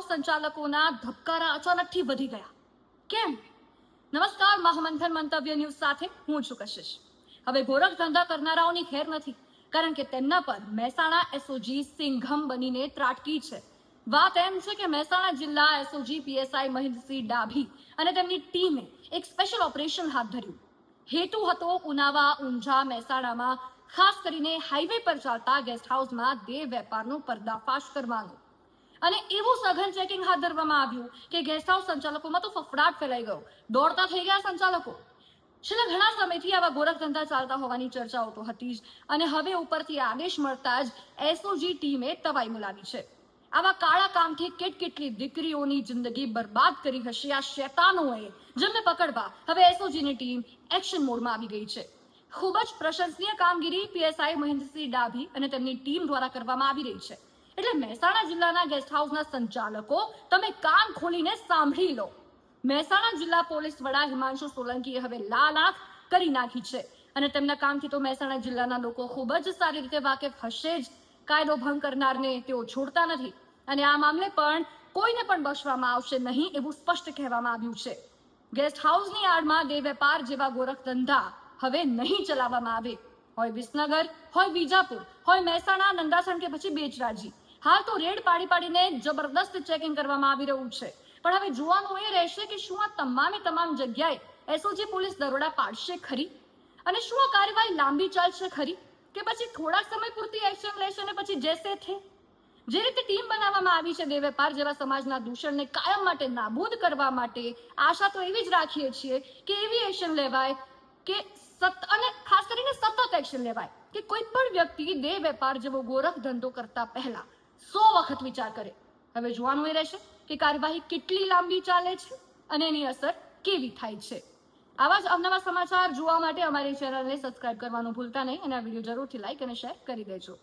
સંચાલકોના ધબકારા અચાનકથી વધી ગયા. કેમ? નમસ્કાર, મહામંથન મંતવ્ય ન્યૂઝ સાથે હું છું કશિશ. હવે ગોરખ ધંધા કરનારાઓની ખેર નથી, કારણ કે તેમના પર મહેસાણા એસઓજી સિંઘમ બનીને ત્રાટકી છે. વાત એમ છે કે મહેસાણા જિલ્લા એસઓજી પીએસઆઈ મહિન્દ્રસિંહ ડાભી અને તેમની ટીમે એક સ્પેશિયલ ઓપરેશન હાથ ધર્યું. હેતુ હતો ઉનાવા, ઊંઝા, મહેસાણામાં ખાસ કરીને હાઈવે પર ચાલતા ગેસ્ટ હાઉસમાં દેહ વેપારનો પર્દાફાશ કરવાનો. અને એવું સઘન ચેકિંગ હાથ ધરવામાં આવ્યું કે ગેસ્ટ હાઉસ સંચાલકોમાં તો ફફડાટ ફેલાઈ ગયો. દોડતા થઈ ગયા સંચાલકો. છેલ્લા ઘણા સમયથી આવા ગોરખ ધંધા ચાલતા હોવાની ચર્ચાઓ તો હતી જ, અને હવે ઉપરથી આદેશ મળતા જ એસઓજી ટીમે તવાઈ બોલાવી છે. આવા કાળા કામથી કેટલી દીકરીઓની જિંદગી બરબાદ કરી હશે આ શેતાનોએ, જેમને પકડવા હવે એસઓજીની ટીમ એક્શન મોડમાં આવી ગઈ છે. ખૂબ જ પ્રશંસનીય કામગીરી પીએસઆઈ મહિન્દ્રસિંહ ડાભી અને તેમની ટીમ દ્વારા કરવામાં આવી રહી છે. એટલે મહેસાણા જિલ્લાના ગેસ્ટ હાઉસના સંચાલકો, તમે કાન ખોલીને સાંભળી લો. મહેસાણા જિલ્લા પોલીસ વડા હિમાંશુ સોલંકીએ હવે લાલ આંખ કરી નાખી છે, અને તેમના કામથી તો મહેસાણા જિલ્લાના લોકો ખૂબ જ સારી રીતે વાકેફ હશે જ. કાયદો ભંગ કરનારને તેઓ છોડતા નથી, અને આ મામલે પણ કોઈને પણ બક્ષવામાં આવશે નહીં એવું સ્પષ્ટ કહેવામાં આવ્યું છે. ગેસ્ટ હાઉસની આડમાં દેહ વેપાર જેવા ગોરખ ધંધા હવે નહીં ચલાવવામાં આવે. હોય વિસનગર, હોય વિજાપુર, હોય મહેસાણા, નંદાસણ કે પછી બેચરાજી, હાલ તો રેડ પાડીને જબરદસ્ત ચેકિંગ કરવામાં આવી રહ્યું છે. પણ હવે જોવાનું એ રહેશે કે શું આ તમામ જગ્યાએ એસઓજી પોલીસ દરોડા પાડશે ખરી, અને શું આ કાર્યવાહી લાંબી ચાલશે ખરી, કે પછી થોડાક સમય પૂરતી એક્શન લેશે અને પછી જેસે થે. જે રીતે ટીમ બનાવવામાં આવી છે દેહ વેપાર જેવા સમાજના દૂષણને કાયમ માટે નાબૂદ કરવા માટે, આશા તો એવી જ રાખીએ છીએ કે એવી એક્શન લેવાય કે અને ખાસ કરીને સતત એક્શન લેવાય કે કોઈ પણ વ્યક્તિ દેહ વેપાર જેવો ગોરખ ધંધો કરતા પહેલા 100 વખત વિચાર કરે. હવે જોવાનું એ રહેશે કે કાર્યવાહી કેટલી લાંબી ચાલે છે અને એની અસર કેવી થાય છે. આવા જ અવનવા સમાચાર જોવા માટે અમારી ચેનલને સબસ્ક્રાઇબ કરવાનું ભૂલતા નહીં, અને આ વિડીયો જરૂરથી લાઈક અને શેર કરી દેજો.